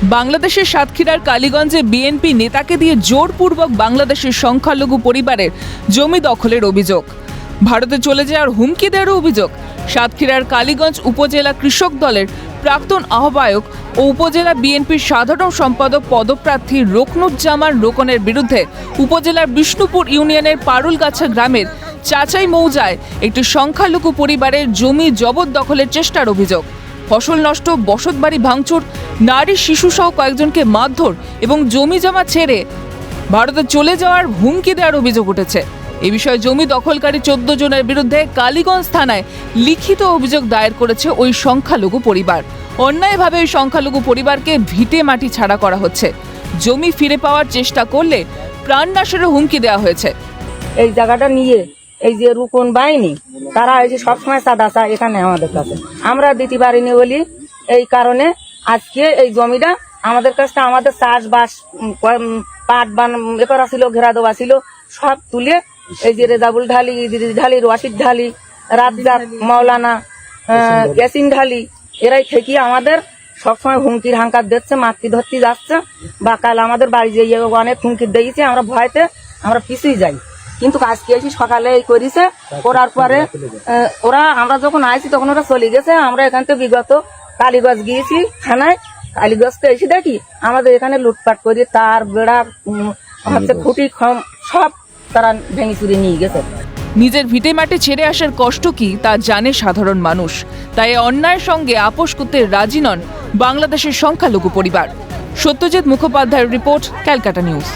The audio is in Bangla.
বাংলাদেশের সাতক্ষীরার কালীগঞ্জে বিএনপি নেতাকে দিয়ে জোরপূর্বক বাংলাদেশের সংখ্যালঘু পরিবারের জমি দখলের অভিযোগ। ভারতে চলে যাওয়ার হুমকি দেওয়ার অভিযোগ। সাতক্ষীরার কালীগঞ্জ উপজেলা কৃষক দলের প্রাক্তন আহ্বায়ক ও উপজেলা বিএনপির সাধারণ সম্পাদক পদপ্রার্থী রোকনুজ্জামান রোকনের বিরুদ্ধে উপজেলার বিষ্ণুপুর ইউনিয়নের পারুলগাছা গ্রামের চাচাই মৌজায় একটি সংখ্যালঘু পরিবারের জমি জবরদখলের চেষ্টার অভিযোগ। ফসল নষ্ট, বসতবাড়ি ভাঙচুর, নারী শিশুসহ কয়েকজনকে মারধর এবং জমি জমা ছেড়ে ভারতে চলে যাওয়ার হুমকি দেওয়ার অভিযোগ উঠেছে। এ বিষয়ে জমি দখলকারী 14 জনের বিরুদ্ধে কালীগঞ্জ থানায় লিখিত অভিযোগ দায়ের করেছে ওই সংখ্যালঘু পরিবার। অন্যায়ভাবে ওই সংখ্যালঘু পরিবারকে ভিটে মাটি ছাড়া করা হচ্ছে। জমি ফিরে পাওয়ার চেষ্টা করলে প্রাণনাশের হুমকি দেওয়া হয়েছে। এই জায়গাটা নিয়ে এই যে রুকন বাহিনী তারা এই যে সবসময় চাঁদা চায় এখানে আমাদের কাছে, আমরা দিতে পারিনি বলি এই কারণে আজকে এই জমিটা আমাদের কাছে আমাদের চাষবাস পাট বান এ করা ছিল, ঘেরা দেওয়া ছিল, সব তুলে এই যে রেজাবুল ঢালি, ইদ্রিস ঢালি, রশিদ ঢালি, রাজ্জাক, মাওলানা, ইয়াসিন ঢালি এরাই থেকে আমাদের সবসময় হুমকির হাঙ্কার দিচ্ছে, মাতৃ ধরতে যাচ্ছে বা কাল আমাদের বাড়ি যেয়ে অনেক হুমকির দিয়েছে। আমরা ভয়তে আমরা পিছিয়ে যাই, কিন্তু আজকে এসে সকালে এই করেছে, করার পরে ওরা আমরা যখন আইছি তখন ওরা চলে গেছে। আমরা এখান থেকে বিগত কালীগঞ্জ গিয়েছি থানায়, কালীগঞ্জতে এসে দেখি আমাদের এখানে লুটপাট করে তার বেড়া হচ্ছে খুঁটি সব তারা ভেঙে চুরে নিয়ে গেছে। নিজের ভিটে মাটি ছেড়ে আসার কষ্ট কি তা জানে সাধারণ মানুষ, তাই অন্যায়ের সঙ্গে আপোষ করতে রাজি নন বাংলাদেশের সংখ্যালঘু পরিবার। সত্যজিৎ মুখোপাধ্যায়ের রিপোর্ট, ক্যালকাটা নিউজ।